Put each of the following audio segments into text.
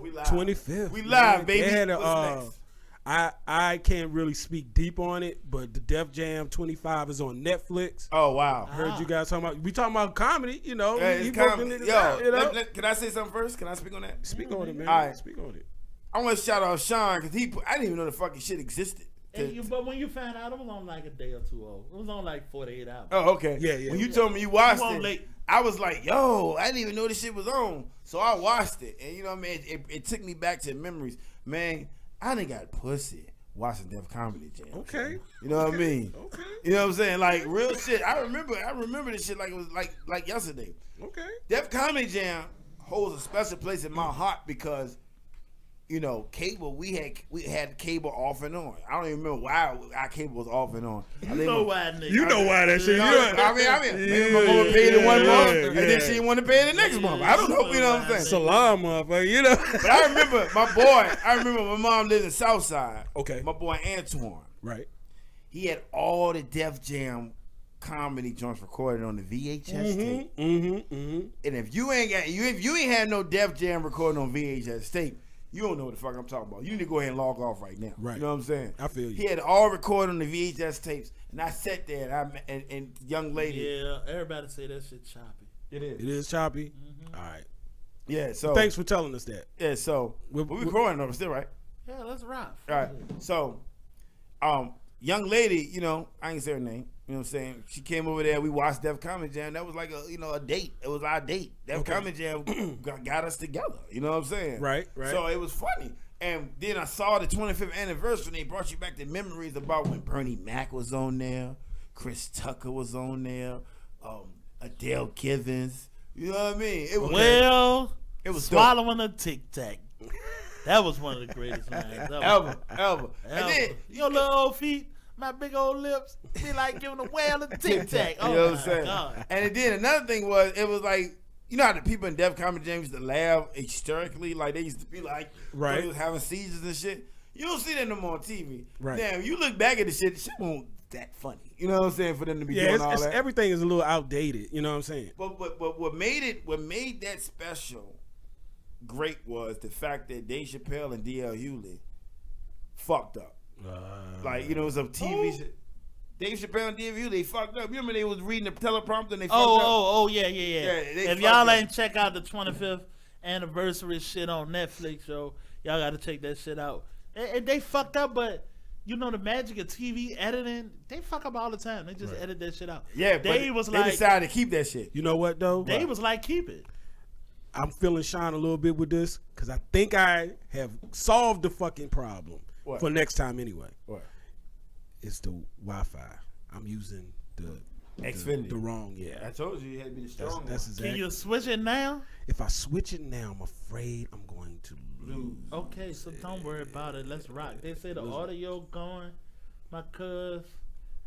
we live. 25th. We live, baby. Had What's next? I can't really speak deep on it, but the Def Jam 25 is on Netflix. Oh wow! I heard you guys talking about. We talking about comedy, you know. Yeah, He it's broken comedy. it down, you know? Can I say something first? Can I speak on that? Speak on it, man. All right. Speak on it. I want to shout out Sean because I didn't even know the fucking shit existed. But when you found out, it was on like a day or two old. It was on like 48 hours. Oh, okay. Yeah. When you told me you watched You it, won't late. I was like, yo, I didn't even know this shit was on. So I watched it. And you know what I mean? It took me back to memories. Man, I done got pussy watching Def Comedy Jam. Okay. You know what I mean? Okay. You know what I'm saying? Like real shit. I remember this shit like it was like yesterday. Okay. Def Comedy Jam holds a special place in my heart because, you know, cable, we had cable off and on. I don't even remember why our cable was off and on. You know why, nigga. You know why that shit. I mean, maybe my mama paid it one month, and then she didn't want to pay it the next month. I don't know, you know what I'm saying? Salam, motherfucker, you know. But I remember my mom lived in Southside. Okay. My boy Antoine. Right. He had all the Def Jam comedy joints recorded on the VHS tape. And if you ain't had no Def Jam recorded on VHS tape, you don't know what the fuck I'm talking about. You need to go ahead and log off right now. Right. You know what I'm saying? I feel you. He had all recorded on the VHS tapes, and I sat there and young lady. Yeah, everybody say that shit choppy. It is. It is choppy. All right. Yeah. So Thanks for telling us that. Yeah. So we're recording over still, right? Yeah, let's rock. All right. So, young lady, you know, I ain't say her name. You know what I'm saying? She came over there. We watched Def Comedy Jam. That was like a date. It was our date. Def Comedy Jam got us together. You know what I'm saying? Right. So it was funny. And then I saw the 25th anniversary. And they brought you back to memories about when Bernie Mac was on there, Chris Tucker was on there, Adele Givens. You know what I mean? It was swallowing a Tic Tac. That was one of the greatest lines ever. And then, your little old feet. My big old lips be like giving a whale a Tic Tac. Oh, you know what I'm saying? God. And then another thing was, it was like, you know how the people in Def Comedy Jam used to laugh hysterically? Like, they used to be like, right, they was having seizures and shit. You don't see that no more on TV. Right. Now, you look back at the shit won't that funny. You know what I'm saying? For them to be doing all that. Everything is a little outdated. You know what I'm saying? But what made that special great was the fact that Dave Chappelle and D.L. Hewley fucked up. Like, you know, it was a TV shit. Dave Chappelle and D.L. they fucked up. You remember they was reading the teleprompter and they fucked up? Yeah. If y'all ain't check out the 25th anniversary shit on Netflix, yo, y'all got to check that shit out. And they fucked up, but you know the magic of TV editing, they fuck up all the time. They just edit that shit out. Yeah, they decided to keep that shit. You know what, though? They was like, keep it. I'm feeling Sean a little bit with this because I think I have solved the fucking problem. What? For next time anyway. What? It's the Wi-Fi. I'm using the Xfinity. The wrong, I told you had to be the strong one. That's exactly. Can you switch it now? If I switch it now, I'm afraid I'm going to lose. Okay, so don't worry about it. Let's rock. They say the audio going. My cuz,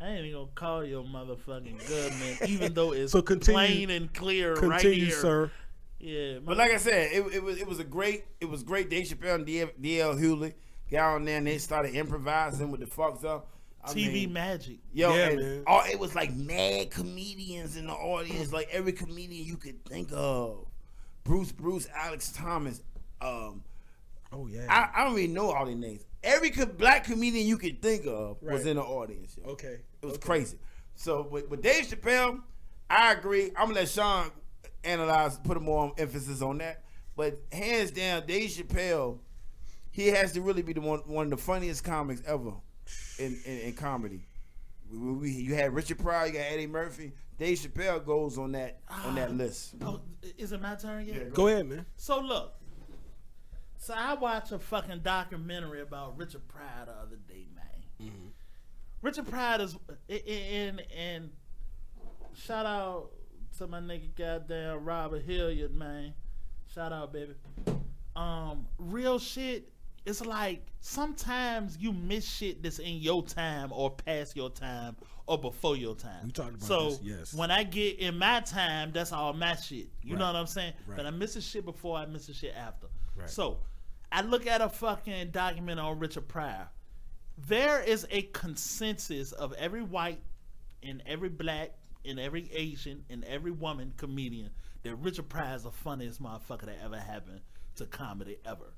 I ain't even gonna call your motherfucking government, even though it's plain and clear right here. Continue, sir. Yeah, but like I said, it was great. Dave Chappelle and D.L. Hewley got on there and they started improvising with the fucks up. TV magic. Yo, yeah, and man. It was like mad comedians in the audience, like every comedian you could think of. Bruce, Alex Thomas. Oh yeah. I don't even know all their names. Every black comedian you could think of was in the audience. Yo. Okay. It was crazy. So with Dave Chappelle, I agree. I'm gonna let Sean analyze, put more emphasis on that. But hands down, Dave Chappelle, he has to really be the one of the funniest comics ever in comedy. You had Richard Pryor, you got Eddie Murphy. Dave Chappelle goes on that list. Oh, is it my turn yet? Yeah, go ahead, man. So look. So I watched a fucking documentary about Richard Pryor the other day, man. Mm-hmm. Richard Pryor is and shout out to my nigga goddamn Robert Hilliard, man. Shout out, baby. Real shit. It's like sometimes you miss shit that's in your time or past your time or before your time. We talked about this, yes. When I get in my time, that's all my shit. You know what I'm saying? Right. But I miss the shit before, I miss the shit after. Right. So I look at a fucking document on Richard Pryor. There is a consensus of every white and every black and every Asian and every woman comedian that Richard Pryor is the funniest motherfucker that ever happened to comedy ever.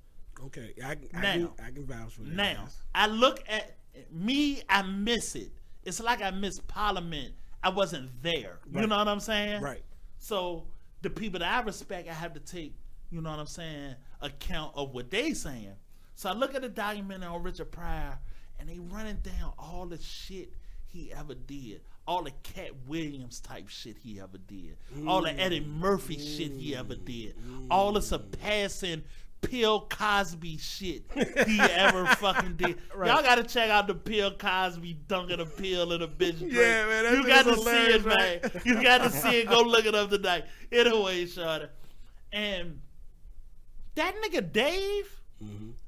Okay, I can vouch for that. Now, yes. I look at me, I miss it. It's like I miss Parliament. I wasn't there. You Right. know what I'm saying? Right. So the people that I respect, I have to take, you know what I'm saying, account of what they saying. So I look at the documentary on Richard Pryor, and they running down all the shit he ever did. All the Cat Williams type shit he ever did. All the Eddie Murphy shit he ever did. All the surpassing Bill Cosby shit he ever fucking did. Right. Y'all gotta check out the Bill Cosby dunking a pill in a bitch drink. Yeah, man, that you shit got is to see hilarious, it, man. right? You got to see it. Go look it up tonight. Anyway, Shawty. And that nigga Dave,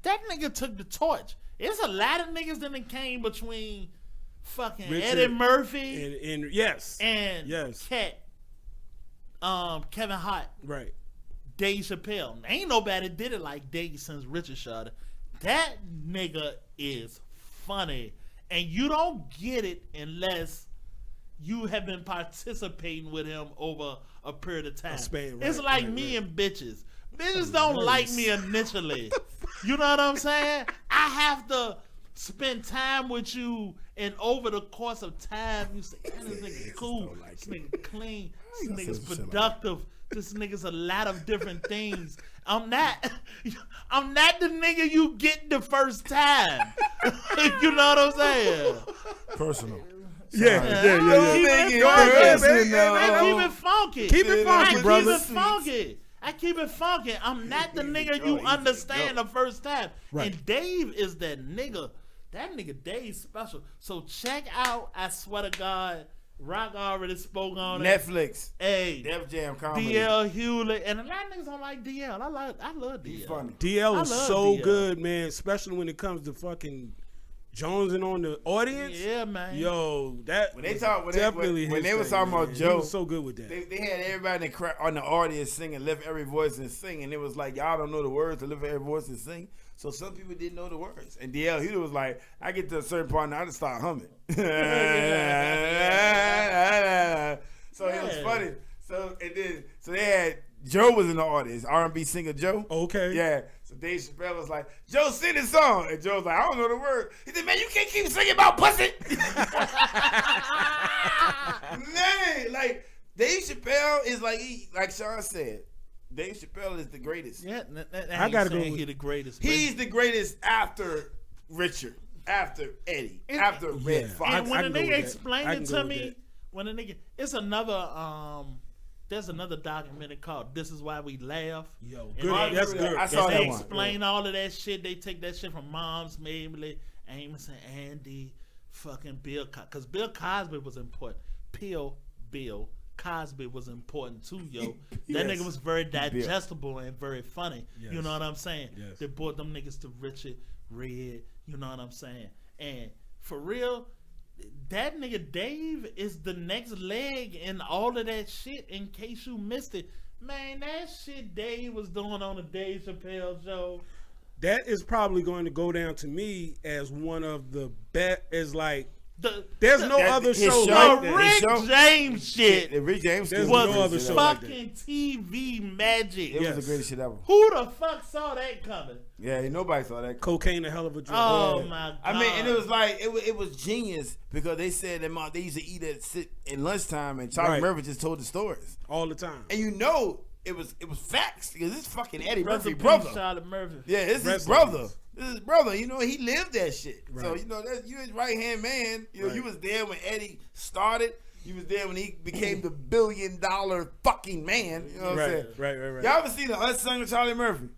that nigga took the torch. There's a lot of niggas that came between fucking Richard Eddie Murphy And yes. and Yes. Cat, Kevin Hart, Right. Dave Chappelle. Ain't nobody did it like Dave since Richard Shawty. That nigga is funny, and you don't get it unless you have been participating with him over a period of time. span, It's right, like right, me right. and bitches. Bitches don't like me initially. You know what I'm saying? I have to spend time with you, and over the course of time, you say, "Man, this nigga cool, don't like this nigga clean, this gonna say nigga's some shit like productive, this nigga's a lot of different things." I'm not the nigga you get the first time. You know what I'm saying? Personal. Yeah. Keep Go ahead, it man. I keep it funky. Keep it funky, I brother. keep it funky. I keep it funky. I'm not the nigga you understand the first time. Right. And Dave is that nigga. That nigga Dave's special. So check out, I swear to God, Rock already spoke on it. Netflix. Hey, Def Jam comedy. DL Hewlett. And a lot of niggas don't like DL. I love DL. He's funny. DL I is love so DL. good, man. Especially when it comes to fucking jonesing on the audience. Yeah, man. Yo, that When they was talk, when definitely they his was thing, talking about man. Joe, He was so good with that. They had everybody in the on the audience singing, lift every voice and sing, and it was like y'all don't know the words to lift every voice and sing. So some people didn't know the words, and DL Hewlett was like, I get to a certain part and I just start humming. So it was Yeah. funny. So they had Joe was in the audience, R&B singer Joe. Okay. Yeah. So Dave Chappelle was like, Joe, sing this song. And Joe was like, I don't know the word. He said, man, you can't keep singing about pussy. Man, like, Dave Chappelle is like Sean said, Dave Chappelle is the greatest. Yeah, I gotta go with- He's the greatest. He's the greatest after Richard, after Eddie, after Red yeah. Fox. And when I the can go nigga with that. explained I it can to go with me, that. when the nigga, it's another there's another documentary called "This Is Why We Laugh." Yo, And good. they- That's good. I saw and that they one. explain all of that shit. They take that shit from Moms, Mabley, Amos, and Andy, fucking Bill, because Bill Cosby was important. Bill Cosby was important too, yo. That Yes. nigga was very digestible and very funny. Yes. You know what I'm saying? Yes. They brought them niggas to Richard, Red. You know what I'm saying? And for real, that nigga Dave is the next leg in all of that shit. In case you missed it, man, that shit Dave was doing on the Dave Chappelle show. That is probably going to go down to me as one of the best. Is like There's no other his show show- like the that. Rick show? James shit The Rick James There's was no other shit show ever. like that. fucking TV magic. It Yes. was the greatest shit ever. Who the fuck saw that coming? Yeah, nobody saw that. Cocaine, a hell of a drug. Oh Yeah. my god! I mean, and it was like it was genius because they said that they used to eat at sit in lunchtime, and Charlie Right. Murphy just told the stories, all the time. and you know it was facts because it's fucking Eddie Rest Murphy in peace, brother. Charlie Murphy. Yeah, it's his Rest in brother. peace. This is his brother. You know, he lived that shit. So Right. you know that you his right hand man. You know, Right. you was there when Eddie started. You was there when he became the $1 billion fucking man. You know what I'm saying? Right. Y'all ever seen the unsung Charlie Murphy?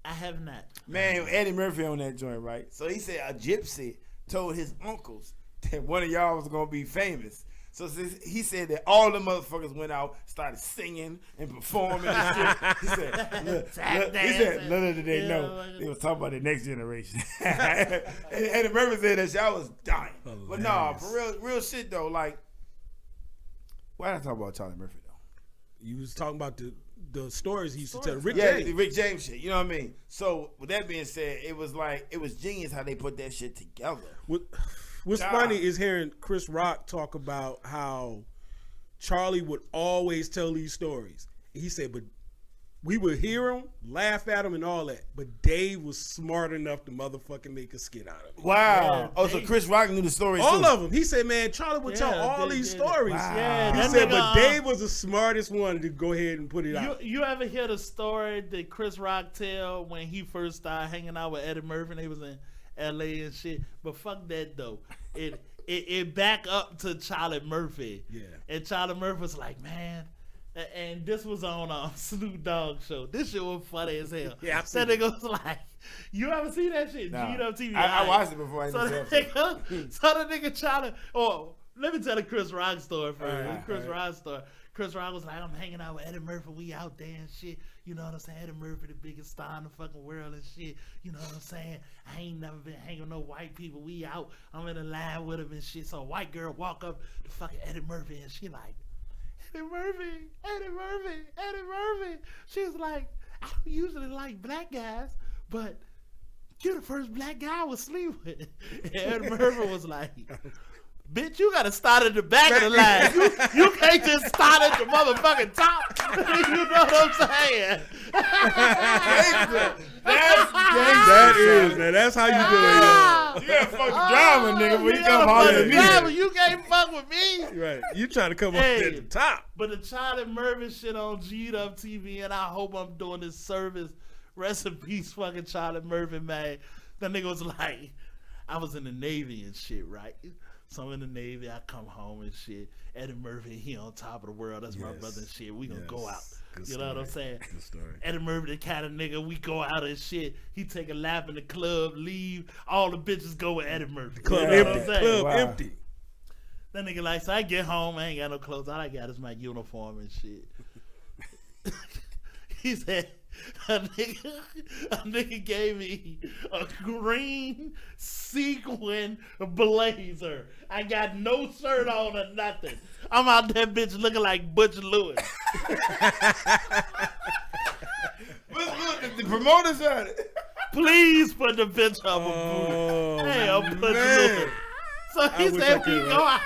I have not. Man, Eddie Murphy on that joint, right? So he said a gypsy told his uncles that one of y'all was gonna be famous. So he said that all the motherfuckers went out, started singing and performing and shit. He said, little did they know they was talking about the next generation. and Eddie Murphy said that shit, I was dying. But no, for real shit though, like, why did I talk about Charlie Murphy though? You was talking about the stories he used to tell. Rick Yeah, James. the Rick James shit. You know what I mean? So with that being said, it was genius how they put that shit together. What's God. funny is hearing Chris Rock talk about how Charlie would always tell these stories. He said, but we would hear him, laugh at him, and all that. But Dave was smart enough to motherfucking make a skit out of it. Wow. Yeah, So Chris Rock knew the story All too. of them. He said, man, Charlie would tell all these stories. Wow. Yeah, He that said, nigga, but Dave was the smartest one to go ahead and put it out. You ever hear the story that Chris Rock tell when he first started hanging out with Eddie Murphy and they was in L.A. and shit? But fuck that though. It back up to Charlie Murphy. Yeah. And Charlie Murphy was like, man. And this was on Snoop Dogg show. This shit was funny as hell. Yeah, that nigga was like, you ever see that shit? Nah. GW I watched it before. So the nigga Charlie, let me tell the Chris Rock story first. Alright, Chris Rock story. Chris Rock was like, I'm hanging out with Eddie Murphy. We out there and shit. You know what I'm saying? Eddie Murphy, the biggest star in the fucking world and shit. You know what I'm saying? I ain't never been hanging with no white people. We out. I'm in the line with him and shit. So a white girl walk up to fucking Eddie Murphy and she like, Eddie Murphy. She was like, I don't usually like black guys, but you're the first black guy I was sleep with. And Eddie Murphy was like, bitch, you gotta start at the back of the line. You can't just start at the motherfucking top. You know what I'm saying? That is, man. That's how you do it. You gotta fuck the drama, nigga, when you come holler at me. You can't fuck with me. Right. You trying to come up at the top. But the Charlie Murphy shit on G'd Up TV, and I hope I'm doing this service. Rest in peace, fucking Charlie Murphy, man. That nigga was like, I was in the Navy and shit, right? So I'm in the Navy, I come home and shit. Eddie Murphy, he on top of the world. That's my brother and shit. We gonna go out. Good You know what I'm saying? Good story. Eddie Murphy, the kind of nigga, we go out and shit. He take a lap in the club, leave. All the bitches go with Eddie Murphy. Club You know what empty. I'm saying? Club empty. That nigga like, so I get home, I ain't got no clothes. All I got is my uniform and shit. He said, a nigga gave me a green sequin blazer. I got no shirt on or nothing. I'm out there bitch looking like Butch Lewis. The promoters had it. Please put the picture up a booty. Hey, I'm Butch Lewis. So he said we go out.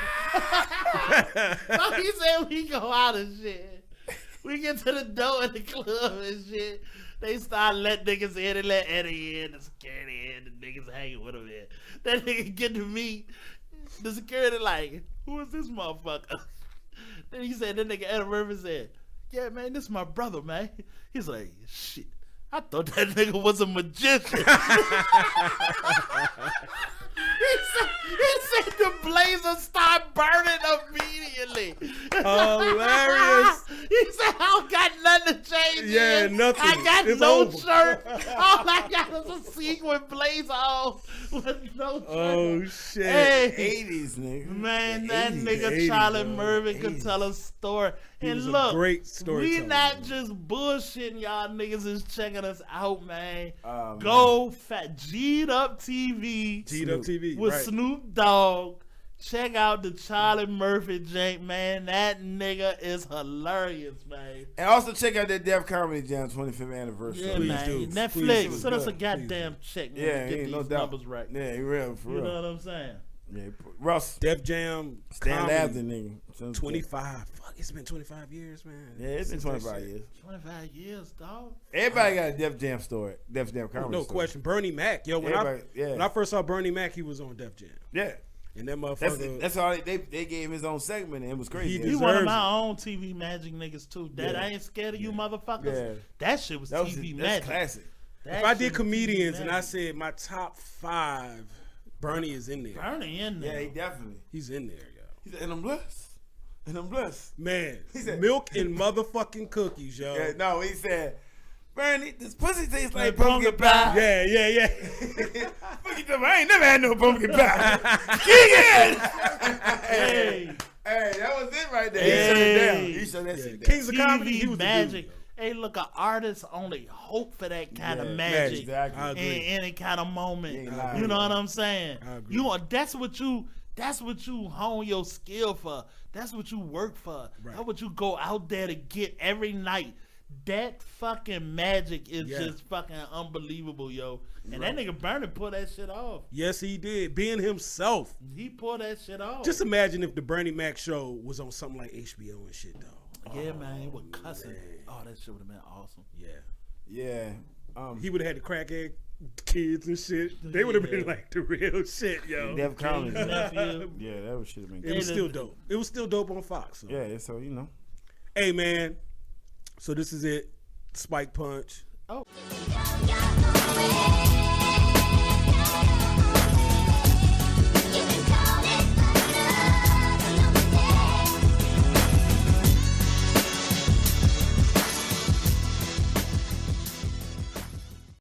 So he said we go out and shit. We get to the door in the club and shit. They start letting niggas in and let Eddie in, the security in, the niggas hanging with him in. That nigga get to me, the security like, who is this motherfucker? Then he said, that nigga Eddie Murphy said, yeah, man, this is my brother, man. He's like, shit, I thought that nigga was a magician. He said the blazer start burning immediately. Hilarious. He said, I don't got nothing to change. Yeah, in. nothing. I got It's no over. shirt. All I got is a sequin blazer on with no shirt. Oh, shit. Hey, 80s, nigga. man, The that 80s, nigga the 80s, Charlie bro. Murphy The could 80s. tell a story. He And was a look, great we storyteller, not man. just bullshitting. Y'all niggas is checking us out, man. Oh, man. Go G'd Up TV G'd Up TV. with Right. Snoop Dogg. Check out the Charlie Murphy jank, man. That nigga is hilarious, man. And also check out that Def Comedy Jam 25th anniversary. Yeah, Please man. do. Netflix, Please send us a do. goddamn check, man, Yeah, to get ain't these no doubt. numbers right. Yeah, he real, for You real. know what I'm saying? Yeah, Russ, Def Jam. Stan comedy, Lathan, nigga. Sounds 25. Fuck, it's been 25 years, man. good. Yeah, it's been Since that 25 shit. years. 25 years, dog. Everybody got a Def Jam story. Def Jam comedy No story. question. Bernie Mac. Yo, when Yeah. I first saw Bernie Mac, he was on Def Jam. Yeah. And that motherfucker. That's all they gave his own segment and it was crazy. He He deserves one of it. my own TV magic niggas too. That Yeah. I ain't scared of you motherfuckers. Yeah. That shit was That was TV that's magic. classic. That If I shit did was comedians TV and I magic. said my top 5, Bernie is in there. Bernie in there. Yeah, he definitely. He's in there, yo. He said, and I'm blessed. And I'm blessed. Man, He said- milk and motherfucking cookies, yo. Yeah, no, he said, Bernie, this pussy tastes like Like pumpkin pumpkin pie. Yeah. Fuck you, I ain't never had no pumpkin pie. Kick it! Hey. Hey, that was it right there. Hey. He shut it down. He shut that shit down. Kings of Comedy, he TV was the magic. dude, Hey, look, an artist only hope for that kind Yeah, of magic exactly. I in agree. any kind of moment. You ain't lying. You know what I'm saying? I agree. You are, that's what you hone your skill for. That's what you work for. Right. That's what you go out there to get every night. That fucking magic is Yeah. just fucking unbelievable, yo. And that nigga Bernie pulled that shit off. Yes, he did. Being himself. He pulled that shit off. Just imagine if the Bernie Mac show was on something like HBO and shit, though. Yeah, man, with cussing. Oh, that shit would have been awesome. Yeah. He would have had the crackhead kids and shit. They would have been like the real shit, yo. Def Comedy. Nephew. Yeah, that should have been It good. was still dope. It was still dope on Fox. So. Yeah, so you know. Hey man, so this is it. Spike Punch. Oh.